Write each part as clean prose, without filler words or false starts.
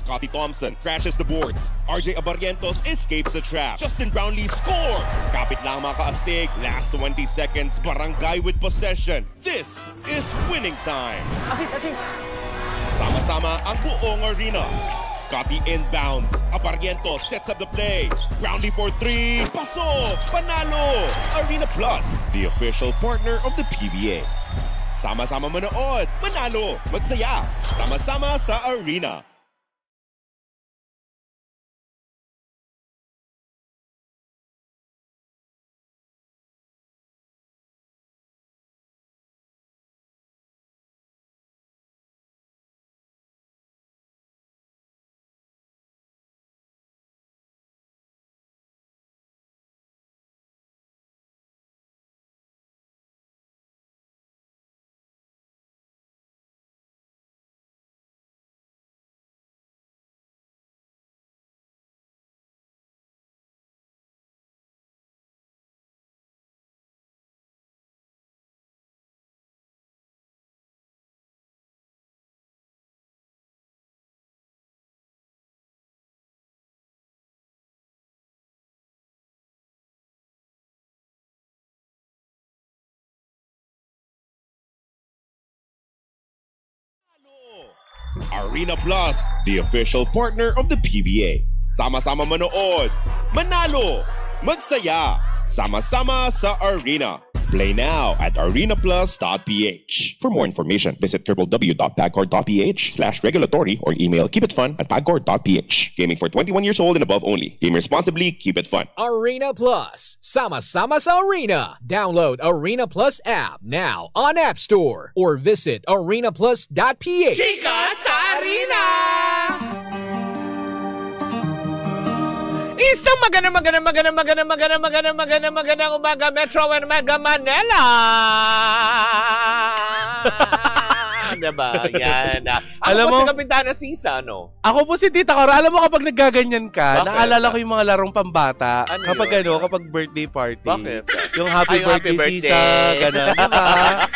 Scotty Thompson crashes the boards. RJ Abarrientos escapes the trap. Justin Brownlee scores! Kapit lang mga kaastig. Last 20 seconds, barangay with possession. This is winning time. Assist! Sama-sama ang buong arena. Scotty inbounds. Abarrientos sets up the play. Brownlee for 3. Pasok! Panalo! Arena Plus, the official partner of the PBA. Sama-sama manood. Manalo! Magsaya! Sama-sama sa arena. Arena Plus, the official partner of the PBA. Sama-sama manood. Manalo! Magsaya! Sama-sama sa arena. Play now at arenaplus.ph. For more information, visit www.pagcor.ph/regulatory or email keepitfun@pagcor.ph. Gaming for 21 years old and above only. Game responsibly, keep it fun. Arena Plus. Sama-sama sa arena. Download Arena Plus app now on App Store or visit arenaplus.ph. Chika sa Arena! Isang magandang umaga, Metro and Mega Manila! Diba? Yan. Ako po si Kapitana Sisa, no? Ako po si Tita Cora. Alam mo kapag naggaganyan ka, Bakit? naalala ko yung mga larong pambata. Ano kapag yun? kapag birthday party. Bakit? Yung happy birthday, Sisa, gano'n. Diba?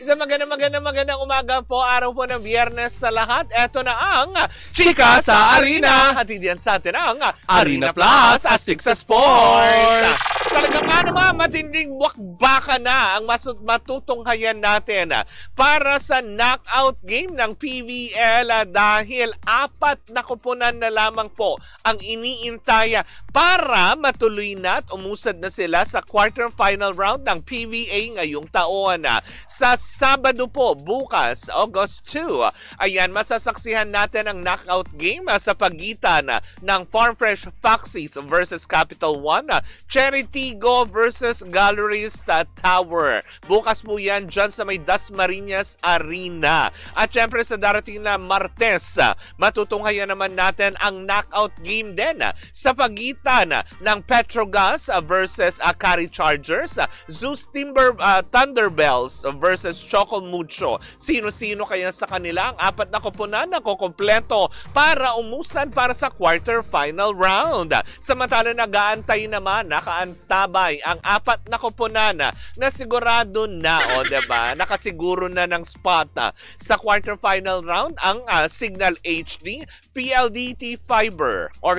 Isang magandang umaga po, araw po ng Biyernes sa lahat. Eto na ang Chika sa Arena! Hatid yan sa atin ang Arena Plus, Astig sa Sport! Talagang nga naman, matinding wakbaka na ang matutunghayan natin para sa knockout game ng PBL dahil 4 na kupunan na lamang po ang iniintaya para matuloy na at umusad na sila sa quarterfinal round ng PBA ngayong taon. Sa Sabado po, bukas, August 2, ayan, masasaksihan natin ang knockout game sa pagitan ng Farm Fresh Foxies versus Capital One, Cherry Tigo versus Galleries Tower. Bukas po yan dyan sa may Dasmariñas Arena. At syempre sa darating na Martes, matutunghayan naman natin ang knockout game din sa pagitan ng Petrogas versus Akari Chargers, Zeus Thunderbells versus Choco Mucho. Sino-sino kaya sa kanila ang 4 na koponan na kukumpleto para umusan para sa quarterfinal round. Samantala nag-aantay naman, nakaantabay ang 4 na koponan na sigurado na, diba? Nakasiguro na ng spot sa quarterfinal round ang Signal HD, PLDT Fiber or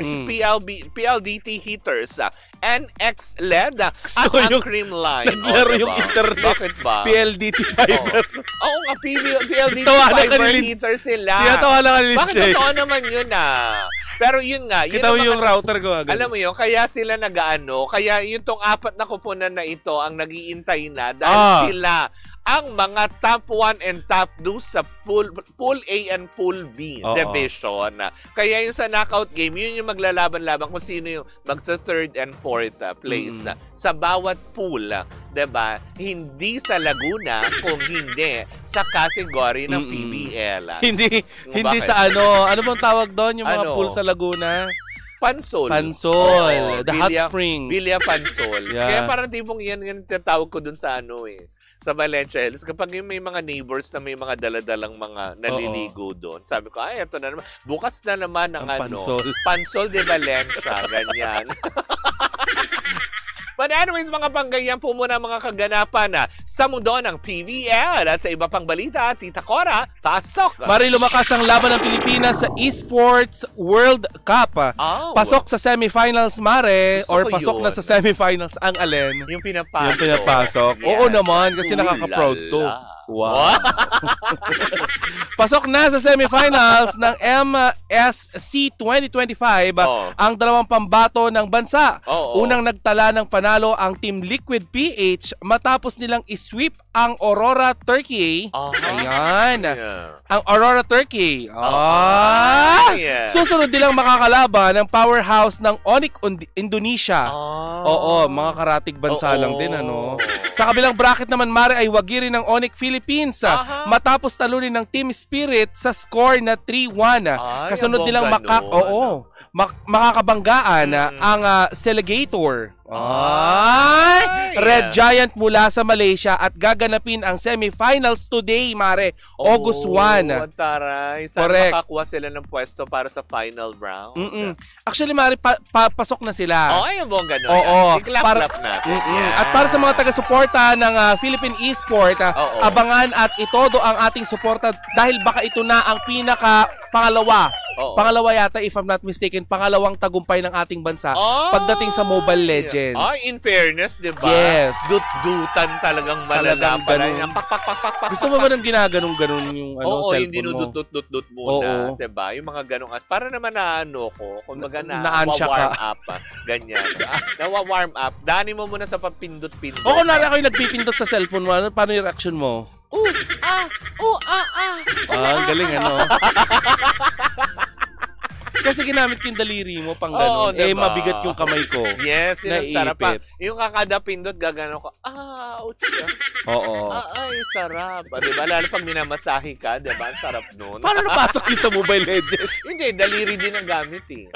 PLDT Heaters, NX LED at ang Creamline. Naglaro yung internet. Bakit ba? PLDT Fiber. Oo nga, PLDT Fiber Heater sila. Tawa lang ka, Bakit totoo naman yun Pero yun nga. Kita mo yung router ko. Alam mo yun, kaya sila kaya yung tong 4 na kupunan na ito ang nag-iintay na dahil sila ang mga top 1 and top 2 sa Pool A and Pool B division. Kaya yung sa knockout game, yun yung maglalaban-laban kung sino yung magta-third and fourth place sa bawat pool. Diba? Hindi sa Laguna, kung hindi sa category ng PBL. Hindi sa ano bang tawag doon yung mga pool sa Laguna? Pansol. The Hot Springs. Villa Pansol. Yeah. Kaya parang tipong yan tinatawag ko dun sa sa Valencia Hills. Kapag may mga neighbors na may mga daladalang mga naliligo doon, sabi ko, eto na naman. Bukas na naman ang Pansol. Pansol de Valencia. Ganyan. But anyways, mga pangganyan po muna mga kaganapan sa mundo ng PVL at sa iba pang balita, Tita Cora, pasok! Mari lumakas ang laban ng Pilipinas sa Esports World Cup. Pasok sa semifinals, Mare, Gusto or ko pasok yun. na sa semifinals ang alin? Yung pinapasok. Yung pinapasok. Yes. Oo naman, kasi nakaka-proud to. Wow. Pasok na sa semifinals ng MSC 2025 ang dalawang pambato ng bansa. Unang nagtala ng panalo ang Team Liquid PH matapos nilang isweep ang Aurora Turkey. Ayan. Ang Aurora Turkey. Susunod nilang makakalaban ng powerhouse ng Onyx Indonesia. Oo, mga karatig bansa lang din, ano. Sa kabilang bracket naman, Mare, ay wagi rin ng Onyx Philippines matapos talunin ng Team Spirit sa score na 3-1. Kasunod nilang makakabanggaan ang Selegator. Red Giant mula sa Malaysia at gaganapin ang semifinals today, Mare. August 1. Taray. Sana makakuha sila ng pwesto para sa final round. Actually, Mare, pasok na sila. Ayun mo gano'n. I-clap natin. At para sa mga taga-suporta ng Philippine Esport, abangan at itodo ang ating suporta dahil baka ito na ang pangalawa. Pangalawa yata, if I'm not mistaken, pangalawang tagumpay ng ating bansa pagdating sa Mobile Legends. In fairness, di ba? Yes. Dut-dutan talagang malala pala. Pak. Gusto mo ba nang ginaganong-ganon yung cellphone mo? Yung dinudut-dut muna. Di ba? Yung mga ganong. Para naman kung baga na-warm up. Ganyan. Nawa-warm up. Daanin mo muna sa papindot-pindot. Kunwari ako yung nagpipindot sa cellphone mo. Paano yung reaction mo? Ang galing, ano? Kasi ginamit ko yung daliri mo pang gano'n. Diba? Mabigat yung kamay ko. Yes, yun ang sarap. Yung kakada pindot, gagano ko, ouch. Ay, sarap. Diba? Lalo pag minamasahe ka, diba? Ang sarap nun. Paano napasok yun sa Mobile Legends? Hindi, daliri din ang gamit eh.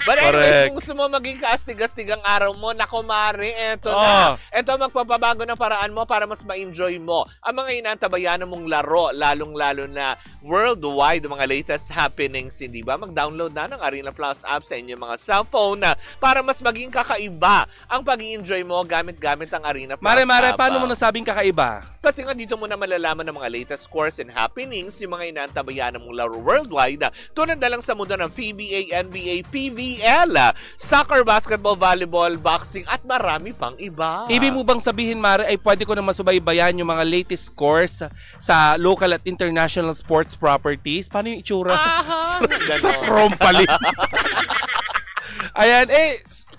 But anyway, kung gusto mo maging kaastig-astig ang araw mo, nako Mare, eto na. Eto magpapabago ng paraan mo para mas ma-enjoy mo ang mga inaantabayanan mong laro, lalong-lalo na worldwide, mga latest happenings, hindi ba? Mag-download na ng Arena Plus app sa inyong mga cellphone para mas maging kakaiba ang pag-i-enjoy mo gamit-gamit ang Arena Plus Mare, app. paano mo nasabing kakaiba? Kasi nga dito mo na malalaman ng mga latest scores and happenings, yung mga inaantabayanan mong laro worldwide, tulad na lang sa mundo ng PBA, NBA, PVL, soccer, basketball, volleyball, boxing, at marami pang iba. Ibig mo bang sabihin, Mare, ay pwede ko na masubaybayan yung mga latest scores sa local at international sports properties? Paano yung itsura? Sa Chrome pali. Ayan,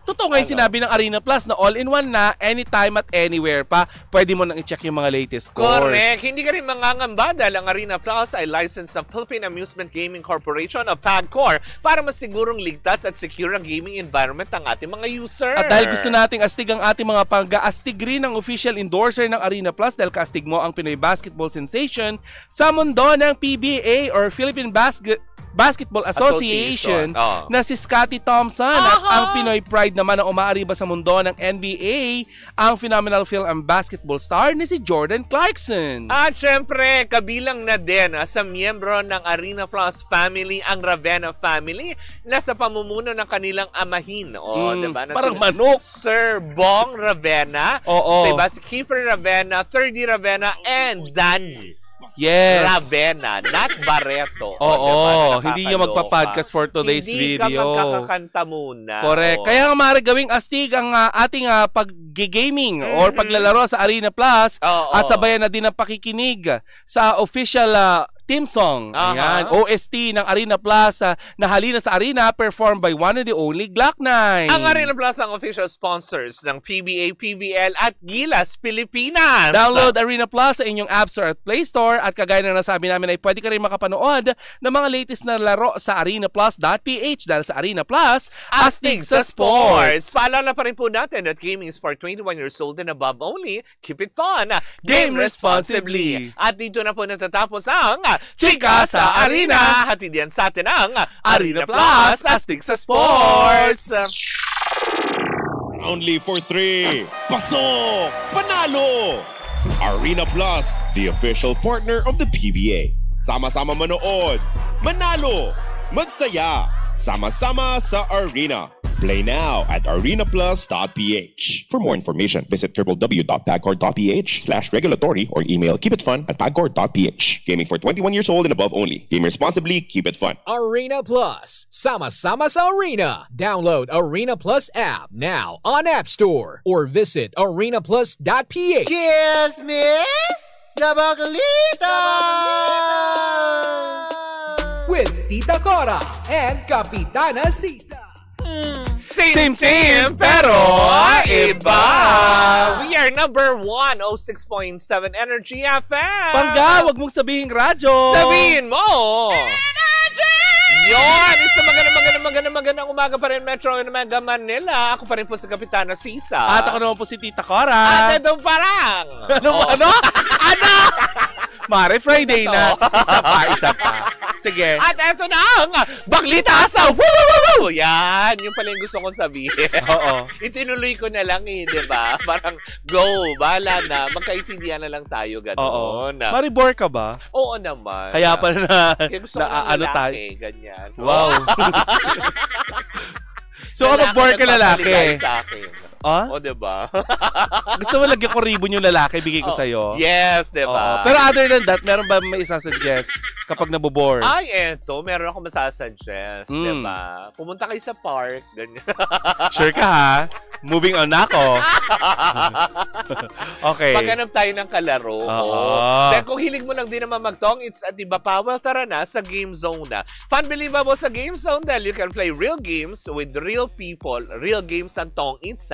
totoo nga yung sinabi ng Arena Plus na all-in-one na, anytime at anywhere pa, pwede mo nang i-check yung mga latest scores. Correct. Hindi ka rin mangangamba dahil ang Arena Plus ay licensed ng Philippine Amusement Gaming Corporation o PAGCOR para masigurong ligtas at secure ang gaming environment ng ating mga user. At dahil gusto nating astig ang ating mga pag-astig rin ng official endorser ng Arena Plus dahil kaastig mo ang Pinoy basketball sensation sa mundo ng PBA or Philippine Basketball Association na si Scottie Thompson at ang Pinoy Pride naman na umaariba sa mundo ng NBA, ang phenomenal film and basketball star ni si Jordan Clarkson. At syempre, kabilang na din sa miyembro ng Arena Plus family, ang Ravenna family, na sa pamumuno ng kanilang amahin. Diba? Parang manok. Sir Bong Ravenna, diba? Si Kiefer Ravenna, 3D Ravenna, and Danny. Yes. Ravenna, not Barreto. Hindi niya magpa-podcast for today's video. Hindi ka magkakakanta muna. Correct. Kaya nga maaari gawing astig ang ating pag-gaming or paglalaro sa Arena Plus at sabayan na din ang pakikinig sa official theme song. Ayan, OST ng Arena Plus na Halina sa Arena performed by one and the only Glock 9. Ang Arena Plus ang official sponsors ng PBA, PVL at Gilas Pilipinas. Download Arena Plus sa inyong App Store at Play Store at kagaya na nasabi namin ay pwede ka rin makapanood ng mga latest na laro sa arenaplus.ph dahil sa Arena Plus, astig sa sports. Paalala pa rin po natin that gaming is for 21 years old and above only. Keep it fun. Game responsibly. At dito na po natatapos ang Chika sa Arena. Hatid yan sa atin ang Arena Plus, astig sa sports. Only for 3. Pasok! Panalo! Arena Plus, the official partner of the PBA. Sama-sama manood, manalo, magsaya, sama-sama sa Arena. Play now at arenaplus.ph. For more information, visit www.pagcor.ph/regulatory or email keepitfun@pagcor.ph. Gaming for 21 years old and above only. Game responsibly, keep it fun. Arena Plus. Sama-sama sa Arena. Download Arena Plus app now on App Store or visit arenaplus.ph. Cheers, miss! Gabagalitas! With Tita Cora and Kapitana Sisa. Same, pero iba. We are number 106.7 Energy FM. Pangga, wag mong sabihin radyo. Sabihin mo. Yon, isang magandang umaga pa rin, Metro Mega Manila. Ako pa rin po si Kapitana Sisa. At ako naman po si Tita Cora. At ito parang. Ano? Mare, Friday na. Isa pa. Sige. At eto na ang Baklitasa! Woo! Yan, yung pala yung gusto kong sabihin. Oo. Itinuloy ko na lang di ba? Parang go, bahala na. Magkaintindihan na lang tayo, gano'n. Maribor ka ba? Oo naman. Kaya pa na, kaya gusto ko ng lalaki, ganyan. Wow. So kapag bore ka lalaki. Sa akin. O, diba? Gusto mo lagyan ko ribbon yung lalaki, bigay ko sa'yo? Yes, diba? Pero other than that, meron ba may isasuggest kapag nabobore? Ay, eto. Meron ako masasuggest, diba? Pumunta kayo sa park, ganyan. Sure ka ha? Moving on na ako. Okay. Paghanap tayo ng kalaro. Then kung hilig mo lang din naman magtong, it's at Diba Powell, tara na sa Game Zone na. Fun believable sa Game Zone dahil you can play real games with real people. Real games ang tong it's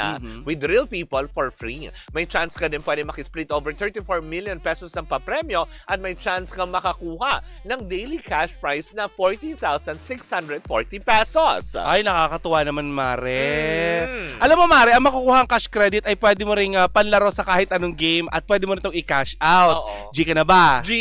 with real people for free. May chance ka din pwede makisplit over 34 million pesos ng papremyo at may chance kang makakuha ng daily cash prize na 40,640 pesos. Ay, nakakatuwa naman, Mare. Alam mo, Mare, ang makukuha ang cash credit ay pwede mo ring panlaro sa kahit anong game at pwede mo rin itong i-cash out. G ka na ba? G!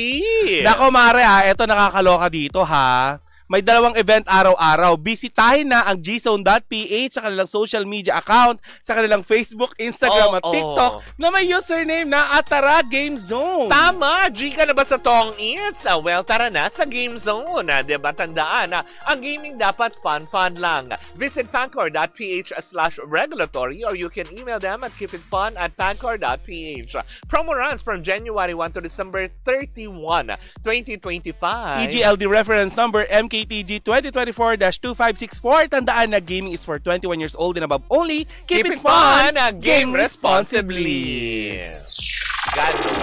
Nako, Mare, eto nakakaloka dito, ha? May dalawang event araw-araw. Bisitahin na ang gzone.ph sa kanilang social media account, sa kanilang Facebook, Instagram at TikTok na may username na Atara Game Zone. Tama! G ka na ba sa Tong Eats? Well, tara na sa Game Zone. Diba? Tandaan na ang gaming dapat fun lang. Visit pancor.ph/regulatory or you can email them at keepitfun@pancor.ph. Promo runs from January 1 to December 31, 2025. EGLD reference number MKTG 2024-2564. Tandaan na gaming is for 21 years old and above only. Keep it fun! Game responsibly!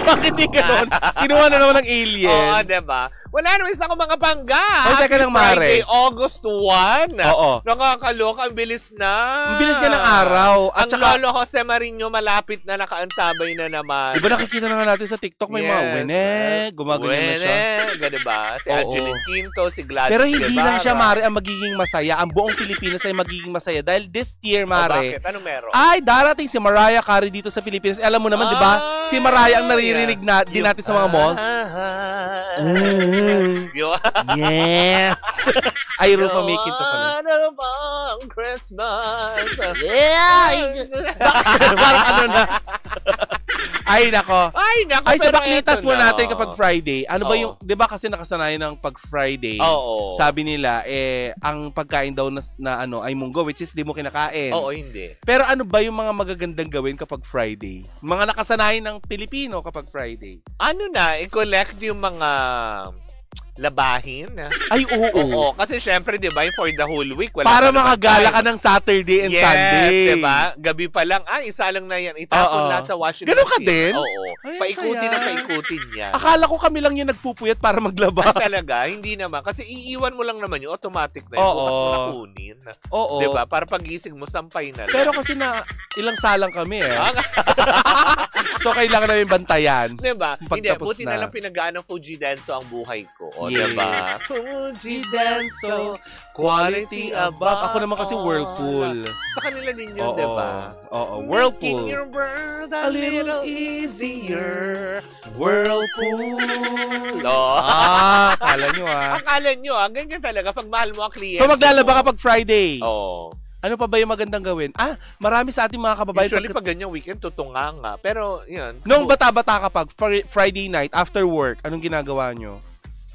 Bakit di gano'n? Kinuha na naman ng alien. Oo, diba? Wala naman isa ko mga pangga. Teka lang, Mare. Friday, August 1. Oo. Nakakaloka, ang bilis na. Ang bilis ka ng araw. At ang saka, Lolo Jose Marino malapit na nakaantabay na naman. Diba nakikita na nga natin sa TikTok may mga gumagano na siya. Diba? Si Angeline Quinto, si Gladys Pero hindi Guevara. lang siya, Mare, ang magiging masaya. Ang buong Pilipinas ay magiging masaya. Dahil this year, Mare, bakit? Anong meron? ay darating si Mariah Carey dito sa Pilipinas. Alam mo naman, di ba? Si Mariah ang naririnig din natin sa mga malls. Yes! Ay, Rufa, make it to pala. Christmas. Parang ano na. Ay, nako. Ay, sa baklitas mo natin kapag Friday. Ano ba yung, di ba kasi nakasanayan ng pag Friday? Oo. Sabi nila, ang pagkain daw na ano, ay munggo, which is di mo kinakain. Oo, hindi. Pero ano ba yung mga magagandang gawin kapag Friday? Mga nakasanayan ng Pilipino kapag Friday? Ano na, i-collect yung mga labahin. Ay, oo. Kasi syempre, di ba, for the whole week, wala para pa makagala ka ng Saturday and Sunday. Yes, di ba? Gabi pa lang, isa lang na yan. Itapon lahat sa washing machine. Ganun ka din? Oo. Ay, Paikutin saya. na paikutin yan. Akala ko kami lang yung nagpupuyat para maglaba. Talaga, hindi naman. Kasi iiwan mo lang naman yung automatic na yun. Bukas mo na kunin. Oo. Di ba? Para pagising mo, sampay na lang. Pero kasi ilang salang kami So, kailangan namin bantayan. Di ba? Hindi, Pagtapos buti na lang pinagaan ng Fuji Denso ang buhay ko. O, yes. di ba? Fuji Denso, quality above. Ako naman kasi Whirlpool. Sa kanila din yun, di ba? Oo, Whirlpool. Making your world a little easier. Whirlpool. Akala nyo Akala nyo ganyan talaga pag mahal mo ang kliyente. So, maglalaba kapag Friday. Oo. Ano pa ba yung magandang gawin? Marami sa ating mga kababayan. Usually pag ganyang weekend, tutunga nga. Pero, yun. Nung bata-bata kapag Friday night, after work, anong ginagawa nyo?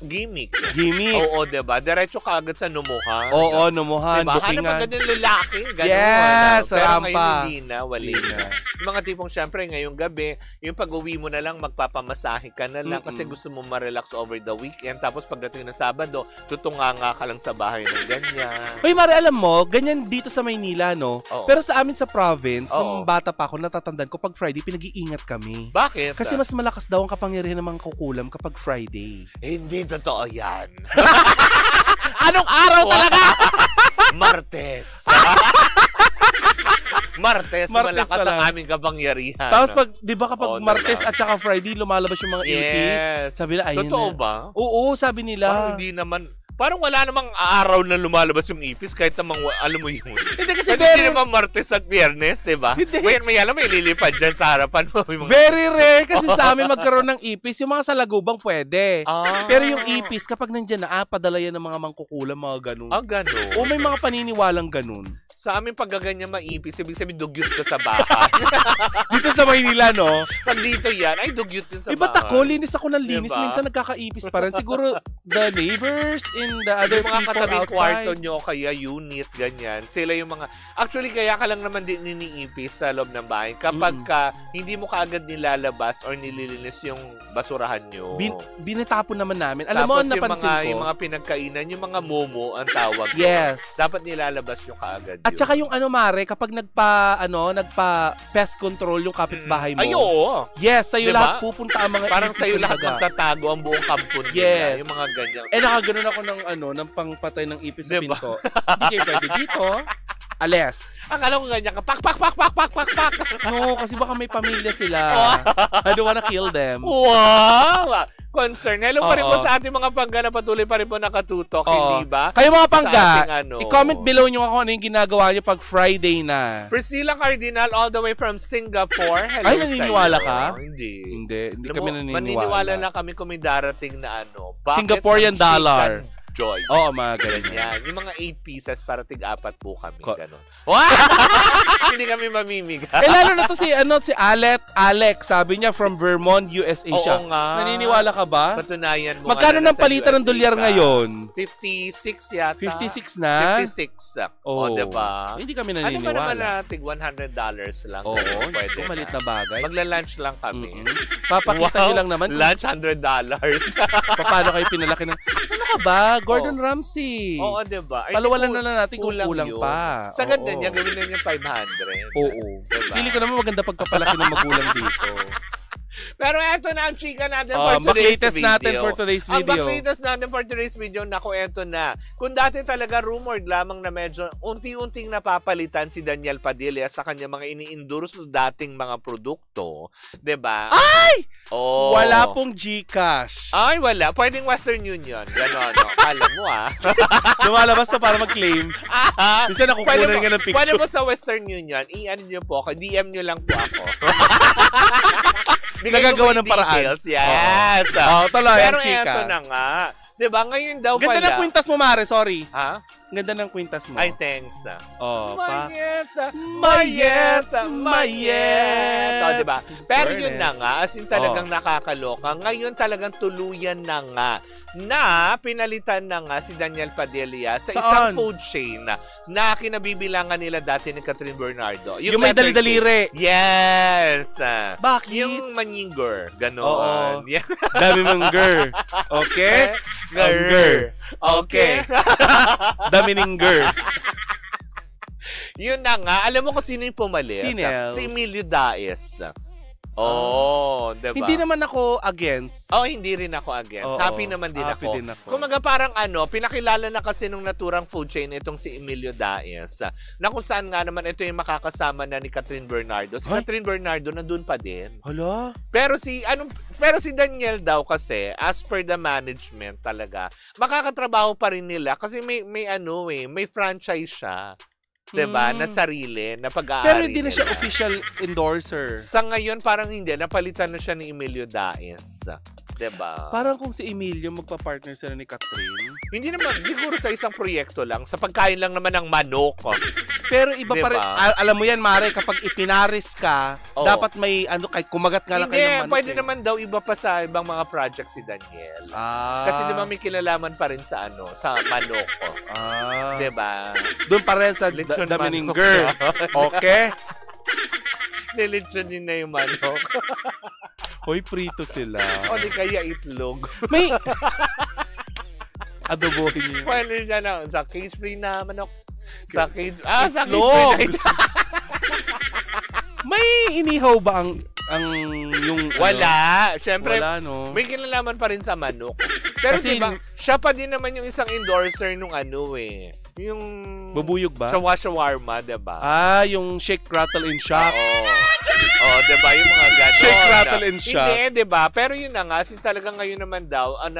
Gimmick. Gimmick. Oo, diba? Diretso ka agad sa numuhan. Oo, numuhan, diba? Hanap bookingan. agad yung lalaki. Ganun, Yes, Pero rampa. ngayon hindi na, wali na. Yung mga tipong syempre ngayong gabi, yung pag-uwi mo na lang, magpapamasahe ka na lang kasi gusto mo ma-relax over the weekend. Tapos pagdating na Sabado, tutunganga ka lang sa bahay ng ganyan. Uy, Mare, alam mo, ganyan dito sa Maynila, no? Oo. Pero sa amin sa province, Oo. nung bata pa ako, natatandaan ko, pag Friday, pinag-iingat kami. Bakit? Kasi mas malakas daw ang kapangyarihan ng mga kukulam kapag Friday. Hindi totoo yan. Anong araw talaga? Martes. Martes malakas pala. ang aming kapangyarihan. Tapos pag, di ba kapag Oo, Martes diba? at saka Friday, lumalabas yung mga ipis. Sabi nila, ayun Totoo na. ba? Oo, sabi Parang nila. hindi naman. Parang wala namang araw na lumalabas yung ipis kahit namang, alam mo yun. Hindi kasi Hindi naman Martes at Biyernes, diba? Hindi. May alam, may lilipad dyan sa harapan mo. Yung mga... Very rare kasi sa amin magkaroon ng ipis. Yung mga salagubang pwede. Ah. Pero yung ipis, kapag nandyan na, padala yan ng mga mangkukulam, mga ganun. Ganun. O may mga paniniwalang ganun. Sa amin pag ganyan maipis, ibig sabihin dugyot ka sa bahay. Dito sa Maynila, no? Pag dito yan, ay dugyot din sa Iba't bahay. ako, linis ako ng linis. Diba? Minsan nagkakaipis pa rin. Siguro, the neighbors and the other Yung mga people katabing kwarto outside. nyo, kaya unit, ganyan. Sila yung mga... Actually, kaya ka lang naman din niniipis sa loob ng bahay. Kapag ka, hindi mo kaagad nilalabas or nililinis yung basurahan nyo. Binitapon naman namin. Alam mo, Tapos napansin ko. yung mga pinagkainan, yung mga momo ang tawag. Yes. Dapat nilalabas nyo kaagad At saka yung Mare, kapag nagpa pest control yung kapitbahay mo. Ay, oo. Yes, sa'yo Diba? lahat pupunta ang mga Parang ipis sa'yo sa lahat daga. magtatago ang buong kampon nila. Yes. Yung mga ganyan. Nakaganon ako ng pangpatay ng ipis sa Diba? pinto. Hindi kayo pwede dito. Ales. Akala ko ganyan ka, pak. No, kasi baka may pamilya sila. I don't wanna kill them. Wow! Concern. Hello pa rin po Oo. sa ating mga pangga na patuloy pa rin po nakatutok, Oo. hindi ba? Kayo mga pangga, Sa ating i-comment below nyo ako ano yung ginagawa nyo pag Friday na. Priscilla Cardinal all the way from Singapore. Hello Ay, naniniwala sa'yo. ka? Hindi. Hindi Alam kami mo, naniniwala. Maniniwala lang kami kung may darating na Bakit Singaporean ng dollar. chicken joy? Oo, mga ganyan. Ganyan. Yung mga 8 pieces para tig-apat po kami. Ko- Ganon. Hindi kami mamimigay. Lalo na to si Alex, sabi niya from Vermont, USA siya. Oo nga. Naniniwala ka ba? Patunayan mo. Magkano nga na ng palitan ng USA dolyar ka. ngayon? 56 yata. 56 na? 56. Oh, diba? Hindi kami Ano ba naman naniniwala. nating $100 lang? Oo, Ganun, Diyos ko, malit na bagay. Magla-lunch lang kami. Papakita nyo lang naman kung Lunch $100. paano kayo pinalaki ng... Ano ka ba? Gordon Ramsay. Oo, diba? Ay, Palawalan na lang natin kung kulang yun. pa. Sa ganda Oo. niya, gawin na niya 500. Oo. Diba? Pili ko naman maganda pagpapalaki ng magulang dito. Pero eto na ang chika natin Ah, for today's back-latest video. natin for today's Ang video. back-latest natin for today's video, naku, eto na. Kung dati talaga rumored lamang na medyo unti-unting napapalitan si Daniel Padilla sa kanya mga ini-endorse dating mga produkto, 'di ba? Ay! Oh. Wala pong GCash. Ay, wala. Pwedeng Western Union. Ganon, no? Kala mo, Lumalabas na para mag-claim. Bisa nakukunan nga ng picture. Pwede mo sa Western Union, i-ano nyo po ako, DM nyo lang po ako. Nagagawa ng paraan. Details, yes. Tuloy, Pero ang chika. eto na nga. Diba, ngayon daw Ganda pala. ng kwintas mo, Mare. Sorry. Ha? Ganda ng kwintas mo. Ay, thanks. Pa. Mayeta. O, diba? Pero yun na Fairness. nga, as in talagang nakakaloka. Ngayon talagang tuluyan na nga na pinalitan na nga si Daniel Padilla sa isang Saan? food chain na kinabibilangan nila dati ni Catherine Bernardo. Yung may letter dali-daliri. K. Yes! Bakit? Yung manyinger. Ganon. Oo. Yeah. Dami mong ger. Okay? Ang ger. Okay. Dami ning ger. Yun na nga. Alam mo kung sino yung pumalit? Sino else? Si Emilio Daes. Oh, diba? Hindi naman ako against. Oh, hindi rin ako against. Oo, Happy naman din happy ako. din ako. Kumaga parang pinakilala na kasi nung naturang food chain itong si Emilio Daes. Na kung saan nga naman ito yung makakasama na ni Catherine Bernardo. Si Ay? Catherine Bernardo nandun pa din. Hala? Pero si Daniel daw kasi, as per the management talaga, makakatrabaho pa rin nila kasi may franchise siya. Diba? Na sarili, na pag-aari Pero hindi na siya nila. official endorser. Sa ngayon, parang hindi. Napalitan na siya ni Emilio Daes. Diba? Parang kung si Emilio magpa-partner sila ni Catherine. Hindi naman, siguro sa isang proyekto lang, sa pagkain lang naman ng manok. Pero iba pa rin, Diba? alam mo yan, Mare, kapag ipinaris ka, Oo. dapat may, kahit kumagat nga lang Hindi, kayo ng manok. pwede naman daw iba pa sa ibang mga project si Daniel. Kasi di ba may kilalaman pa rin sa sa manok. Diba? Doon pa rin sa Lechon The manok. Meninger. Okay? Nilitsyon din na yung manok. Hoy, prito sila. O di kaya itlog. May... Adobohin niyo. Pwede siya na, sa cage-free na manok. Sa Itlog. cage-free na May inihaw ba ang yung... Wala. Siyempre, Wala, no? may kinalaman pa rin sa manok. Pero Kasi diba, siya pa din naman yung isang endorser nung yung... Bubuyog ba? Shawarma, diba? Yung shake, rattle, and shock. Oh, diba? Yung mga gano'n. Shake, rattle, and shock. Hindi, diba? Pero yun na nga, since talagang ngayon naman daw, on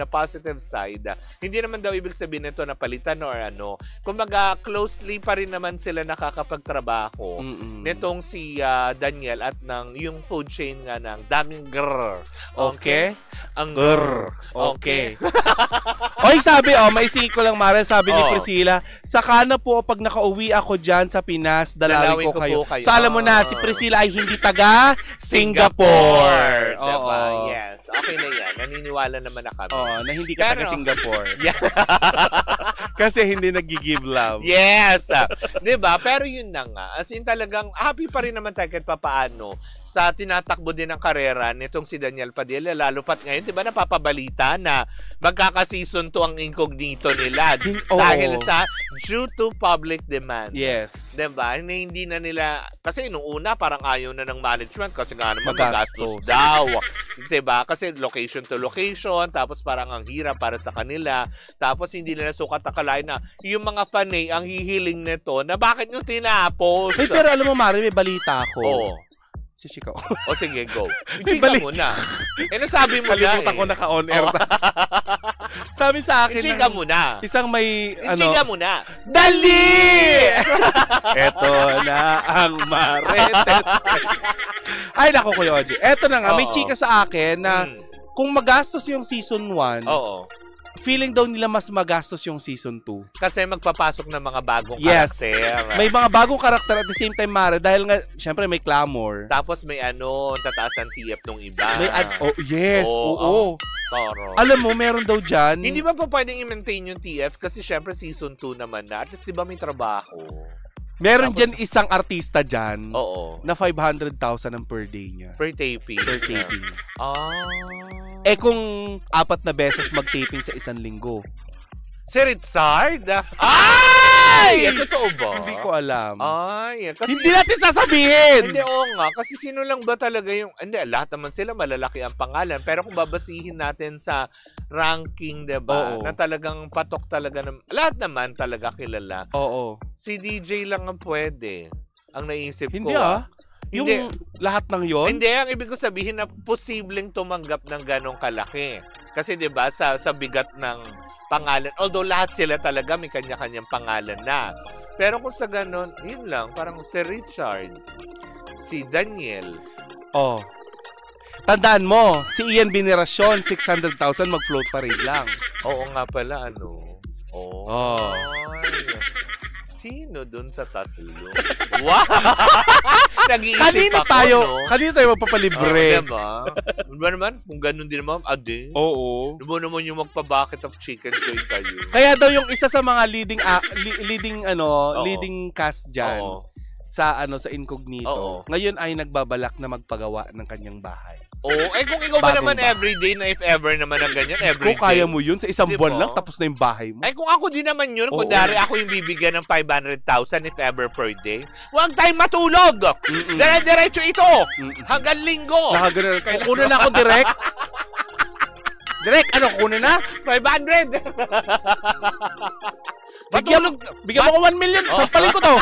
a positive side, hindi naman daw ibig sabihin nito na palitan or ano. Kumbaga, closely pa rin naman sila nakakapagtrabaho. Nitong si Daniel at yung food chain nga ng daming grrr. Okay? Ang Grrr. Okay. Oy, sabi, maisingit ko lang, Mare, sabi ni Oh. Priscilla, saka na po pag nakauwi ako dyan sa Pinas, dalawin ko kayo. po kayo. So, alam mo na, si Priscilla ay hindi taga Singapore. Diba? Oo. Yes. Okay na yan. Naniniwala naman na kami. Oo, na hindi ka taga Pero- Singapore. Yeah. Kasi hindi nag-give love. Yes! 'Di ba? Pero yun na nga. As in talagang happy pa rin naman tayo kahit papaano sa tinatakbo din ng karera nitong si Daniel Padilla. Lalo pat ngayon, 'di ba, napapabalita na magkaka-season 2 ang incognito nila Oo. dahil sa due to public demand. Yes. 'Di ba? Hindi na nila kasi nung una parang ayaw na ng management kasi nga naman Magastos. magastos daw. 'Di ba? Kasi location to location, tapos parang ang hirap para sa kanila. Tapos hindi nila sukat akalain na yung mga fanay ang hihiling nito na bakit nyo tinapos? Hey, pero alam mo, Mare, may balita ako. Oo. Chichikaw. O sige, go. May Chika balik- mo na. Nasabi mo na Kalimutan ko eh. naka-on air. Sabi sa akin, Chika mo na. isang may, Chika mo na. Dali! Eto na ang Marites. Ay, naku, Kuya Oji. Eto na nga, may Oo. chika sa akin na Mm. kung magastos yung season 1, Oo. feeling daw nila mas magastos yung season 2. Kasi magpapasok ng mga bagong Yes. karakter. May mga bagong karakter at the same time, Mare, dahil nga, syempre may clamor. Tapos may tataas ang TF nung iba. May yes, oo. Toro. Alam mo, meron daw dyan. Hindi ba pa pwedeng i-maintain yung TF? Kasi syempre season 2 naman na. At least di ba may trabaho? Meron Tapos- dyan isang artista dyan Oo. na 500,000 ang per day niya. Per taping. Per taping. Ah. Kung 4 na beses mag-taping sa isang linggo. Si Richard? Ay! Totoo ba? Hindi ko alam. Ay, kasi... Hindi natin sasabihin! Hindi, oo nga. Kasi sino lang ba talaga yung... Hindi, lahat naman sila malalaki ang pangalan. Pero kung babasihin natin sa ranking, diba? Oo. Na talagang patok talaga. Lahat naman talaga kilala. Oo. Si DJ lang ang pwede. Ang naisip Hindi ko. Yung Hindi. lahat ng yon. Hindi, ang ibig ko sabihin na posibleng tumanggap ng ganong kalaki. Kasi 'di ba sa bigat ng pangalan, although lahat sila talaga may kanya-kanyang pangalan na. Pero kung sa ganon, yun lang, parang si Richard, si Daniel. Oh. Tandaan mo, si Ian Veneracion, 600,000 mag-float parade lang. Oo nga pala, ano. Oh. Ay. Sino dun sa tatlo? Wow! Nag-iisip Kanino ako, tayo, no? kanino tayo magpapalibre? Diba? Diba naman? Kung ganun din naman, ade. Oo. Diba naman yung magpa-bucket of chicken joy kayo? Kaya daw yung isa sa mga leading Oo. leading cast diyan Oo. sa sa Incognito. Oo. Ngayon ay nagbabalak na magpagawa ng kanyang bahay. Oo. Kung ikaw ba Bagong naman bahay. everyday na if ever naman ang ganyan, Diyos ko, everyday. kaya mo yun? Sa isang Diba? buwan lang, tapos na yung bahay mo. Kung ako din naman yun, Oo. kundari ako yung bibigyan ng 500,000 if ever per day, huwag tayong matulog! Mm-mm. Dire-diretso ito! Mm-mm. Hanggang linggo! Nakagano'n. Kukunin na ako direct. Direct, kukunin na? 500! Bigyan mo ko 1 million. Sampalin ko to.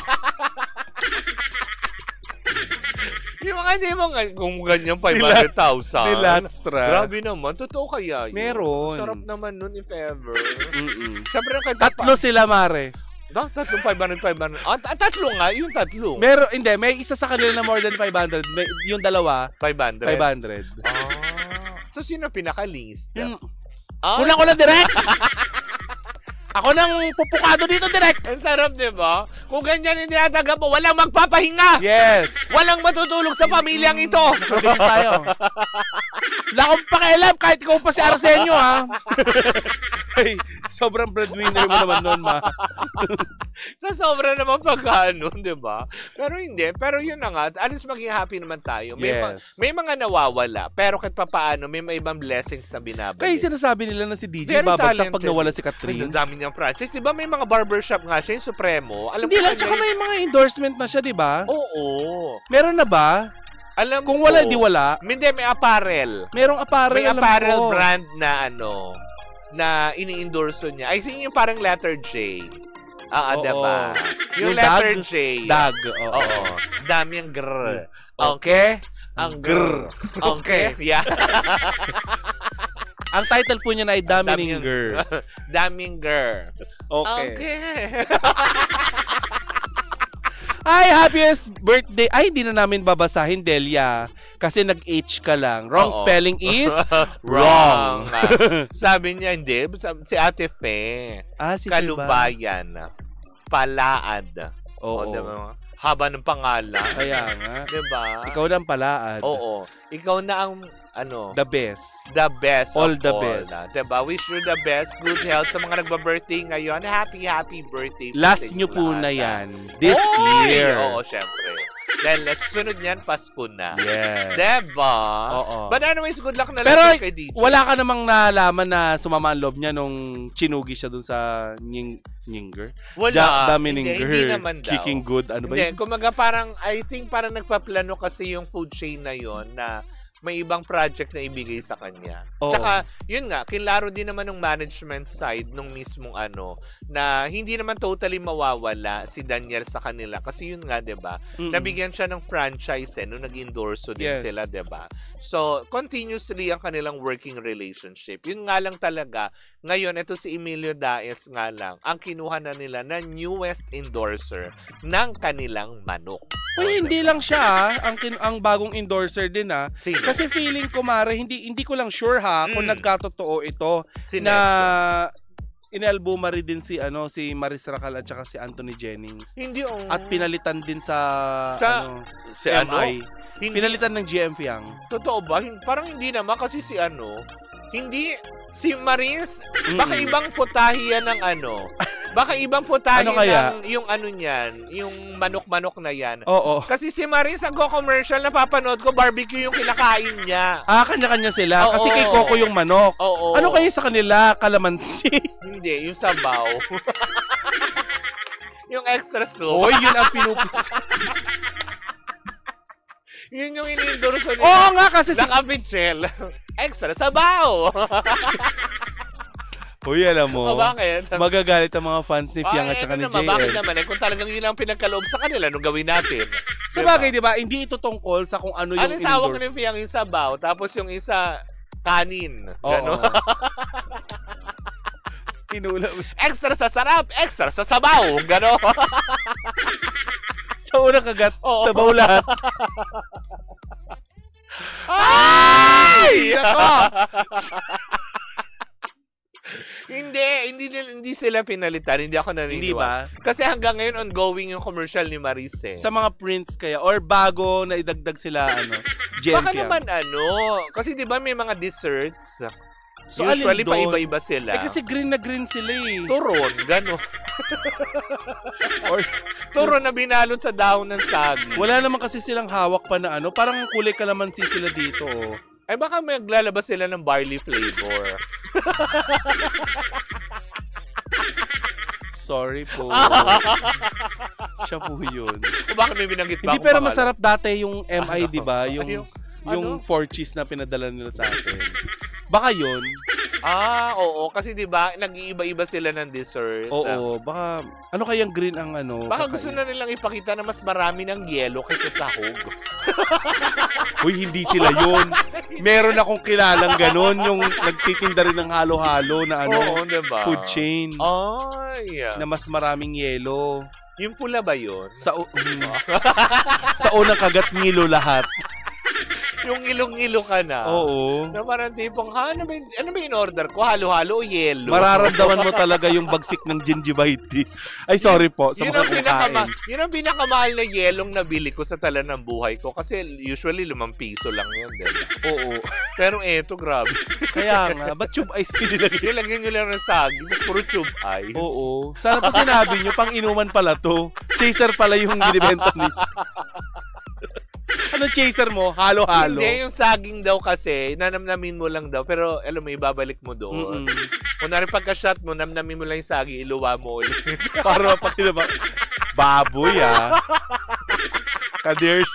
Yung mga hindi mo nga, kung ganyan 500,000. Nilatstra. Grabe naman. Totoo kaya yun? Meron. Sarap naman nun if ever. Mm-mm. Siyempre, Tatlo sila, Mare. Tatlong 500. Tatlo nga, yung tatlo. Hindi, may isa sa kanila na more than 500. Yung dalawa, 500. 500. So, sino pinaka-least? Kulang ko lang direct! Ako nang pupukado dito direct! Ang sarap, di ba? Kung ganyan hindi nataga mo, walang magpapahinga! Yes! Walang matutulog sa pamilyang ito! Ganyan tayo. Wala akong pakialam kahit ikaw pa si Arsenio, ha? Ay, sobrang breadwinner mo naman nun, ma. Sa sobra naman pagkaano, di ba? Pero hindi. Pero yun na nga, at least maging happy naman tayo. May mga nawawala, pero kahit papaano, may ibang blessings na binabalik. Kaya sinasabi nila na si DJ Very babagsak talented. pag nawala si Catherine. Ang dami niyang franchise. Di ba may mga barbershop nga siya, yung Supremo? Alam Hindi ko lang, na tsaka may mga endorsement na siya, di ba? Oo. Meron na ba? Alam Kung ko. wala, di wala. Hindi, may apparel. Merong apparel, May alam apparel ko. brand na na ini-endorso niya. I think yung parang letter J. Oo. Diba? Yung Yung letter dag? J. Dag, Oo. Dami ang grr. Okay? Ang grr. Okay. Yeah. Ang title po niya na ay Damininger. Daminger. Okay. Ay, happiest birthday. Ay, hindi na namin babasahin, Delia. Kasi nag-H ka lang. Wrong Oo. spelling is wrong. Sabi niya, hindi. Si Ate Fe. Si Kalubayan. Palaad. Oo. Diba? Haba ng pangalan. Kaya nga. Diba? Ikaw na ang palaad. Oo. Ikaw na ang The best. The best All of the all. best. Diba? Wish you the best. Good health sa mga nagba-birthday ngayon. Happy birthday. Last sa nyo inyong po lahat, na yan. This Oy! year. Oo, syempre. Dahil sunod niyan, Pasko na. Yes. Diba? Oo. But anyways, good luck na Pero lang kay DJ. wala ka namang nalaman na sumama ang loob niya nung chinugi siya dun sa Ninger? Wala. Damininger. Hindi naman daw. Kicking good. Ano ba Hindi, yun? kumaga parang, I think parang nagpaplano kasi yung food chain na yon na may ibang project na ibigay sa kanya. Oo. Tsaka, yun nga, kinlaro din naman ng management side nung mismong na hindi naman totally mawawala si Daniel sa kanila. Kasi yun nga, diba? Nabigyan siya ng franchise nung nag-endorso din Yes. sila, diba? So, continuously ang kanilang working relationship. Yun nga lang talaga, ngayon, ito si Emilio Daes nga lang, ang kinuha na nila na newest endorser ng kanilang manok. Uy, hindi lang siya ang bagong endorser din Sino? Kasi feeling ko Mare, hindi ko lang sure kung nagkatotoo ito Si na inalbumary din si Maris Racal at saka si Anthony Jennings. Hindi At pinalitan din sa si MI. Hindi, Pinalitan ng GM Fiang. totoo ba? Parang hindi naman kasi hindi si Maris, baka ibang putahe yan ng Baka ibang putahe Ano kaya? ng yung niyan, yung manok-manok na yan. Oo. Kasi si Maris, ang commercial na papanood ko, barbecue yung kinakain niya. Kanya-kanya sila. Oo. Kasi kay Coco yung manok. Oo. Ano kayo sa kanila? Kalamansi? Hindi, yung sabaw. Yung extra soup. Hoy, yun ang pinupunta. Yun yung ini-endorso nila. Oo nga, kasi si... Naka-Michel. Extra sabaw. Hoy, alam mo. Bakit? Magagalit ang mga fans ni Fiang at saka ni JL. Bakit naman? Kung talagang yun ang pinagkaloob sa kanila nung gawin natin. Sa bagay, di ba? Hindi ito tungkol sa kung ano yung Ano sawak endorse. ni Fiang yung sabaw, tapos yung isa, kanin. Oo. Gano'n. Inulam. Extra sa sarap, extra sa sabaw. Gano'n. Sa unang kagat, Oo. sa bawlat. Ay! Ako! Hindi sila pinalitan. Hindi ako naniniwala. Hindi ba? Kasi hanggang ngayon ongoing yung commercial ni Maris Sa mga prints kaya, or bago na idagdag sila, GM Baka Fiang. naman kasi di ba may mga desserts. So, Usually alin doon? pa iba-iba sila. Kasi green na green sila eh. Turon, gano'n. Or, Turon na binalot sa dahon ng saging. wala naman kasi silang hawak pa na parang kulay kalamansi sila dito. Oh. Ay baka maglalabas sila ng barley flavor. Sorry po. Siya po yun. O baka may binanggit pa Hindi, akong pero pangalan. masarap dati yung MI, di ba? Yung Ano? 4 cheese na pinadala nila sa atin. Baka yun. Oo. Kasi diba, nag-iiba-iba sila ng dessert. Oo, baka, ano kayang green ang ano? Baka gusto na nilang ipakita na mas marami ng yelo kaysa sahog. Uy, hindi sila yun. Meron akong kilalang ganun, yung nagtitinda rin ng halo-halo na Oo, diba? food chain. Ay. Na mas maraming yelo. Yung pula ba yun? Sa unang kagat ngilo lahat. Yung ilong-ilo ka na. Oo. Na parang tipong, ano ba in order ko? Halo-halo o yelo? Mararamdaman mo talaga yung bagsik ng gingivitis. Ay, sorry po sa Yun mga ang kumakain. Yun ang pinakamahal na yelong nabili ko sa tala ng buhay ko. Kasi usually 5 piso lang yun. Diba? Oo. Pero eto, grabe. Kaya nga, ba't tube ice pinilagay? Nilagyan nyo lang ng saging, tapos puro tube ice. Oo. Sana pa sinabi nyo, pang inuman pala to. Chaser pala yung binibenta niyo. Ano chaser mo? Halo-halo? Hindi, yung saging daw kasi, nanamnamin mo lang daw, pero alam mo, ibabalik mo doon. Kunwari pagka-shot mo, namnamin mo lang yung saging, iluwa mo ulit. Para mapakinabang. Baboy, Kaders.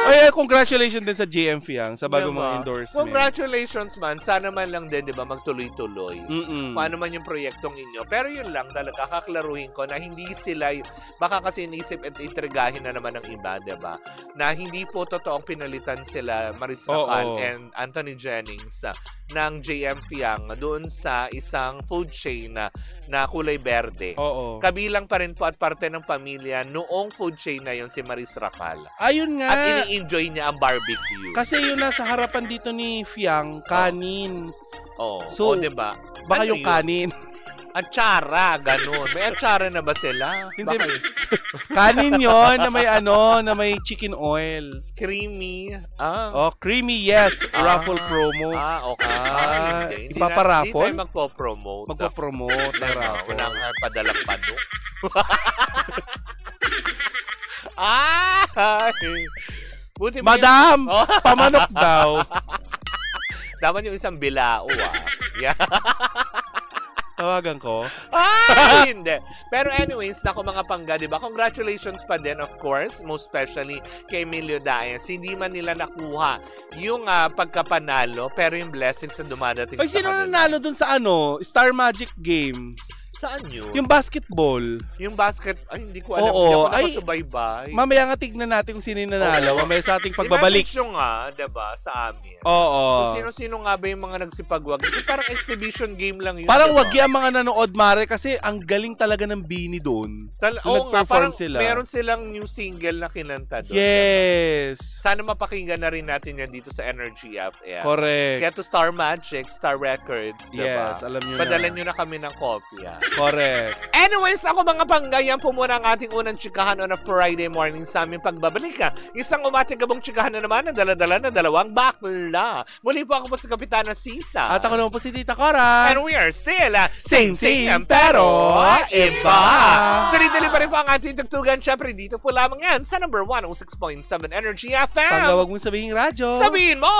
Ay, congratulations din sa JM Fiang sa bago mga endorsement. Congratulations man. Sana man lang din, di ba, magtuloy-tuloy. Paano man yung proyektong inyo. Pero yun lang talaga, kaklaruhin ko na hindi sila, baka kasi inisip at itrigahin na naman ng iba, di ba? Na hindi po totoong pinalitan sila Maris Racal and Anthony Jennings ng JM Fiang doon sa isang food chain na kulay berde. Oo. Kabilang pa rin po at parte ng pamilya noong food chain na yun si Maris Racal. Ayun nga. At ini-enjoy niya ang barbecue. Kasi yung nasa harapan dito ni Fiang, kanin. So, diba? Baka ano yung kanin. Atsara, ganun. May atsara na ba sila? Hindi. Kanin yon na may chicken oil. Creamy. Creamy, yes. Raffle promo. Okay. Ipaparaffle? Hindi tayo magpo-promote. Magpo-promote ng raffle. Walang padalang manok. Buti Madam! Pamanok daw. Dapat yung isang bilao, Yeah. Tawagan ko. Hindi. Pero anyways, nako mga pangga, diba? Congratulations pa din, of course, most especially kay Emilio Daes. Hindi man nila nakuha yung pagkapanalo, pero yung blessings na dumadating sa sino kanila. nanalo dun sa Star Magic game? Saan yun? Yung basketball. Yung basket, hindi ko alam. Oo. Hindi ako nakasubaybay. Mamaya nga tignan natin kung sino yung nanalo. Mamaya sa ating pagbabalik. I-message nga, diba, sa amin. Oo. Kung sino-sino nga ba yung mga nagsipagwag. Parang exhibition game lang yun. Parang diba? wagi ang mga nanood, Mare, kasi ang galing talaga ng Bini doon. Nag-perform sila. Meron silang new single na kinanta doon. Yes. Diba? Sana mapakinggan na rin natin yan dito sa Energy FM. Correct. Kaya to Star Magic, Star Records, diba? Yes, alam nyo Padala nyo na kami ng kopya. Correct. Anyways, ako mga panggayan po muna ang ating unang chikahan on a Friday morning sa aming pagbabalik. Isang umatigabong chikahan na naman na dala-dala na 2 bakla. Muli po ako po si Kapitana Sisa. At ako naman po si Tita Cora. And we are still same pero iba. Tuloy-tuloy pa rin po ang ating tugtugan. Siyempre, dito po lamang yan sa number 106.7 Energy FM. Pagka wag mong sabihin radyo. Sabihin mo!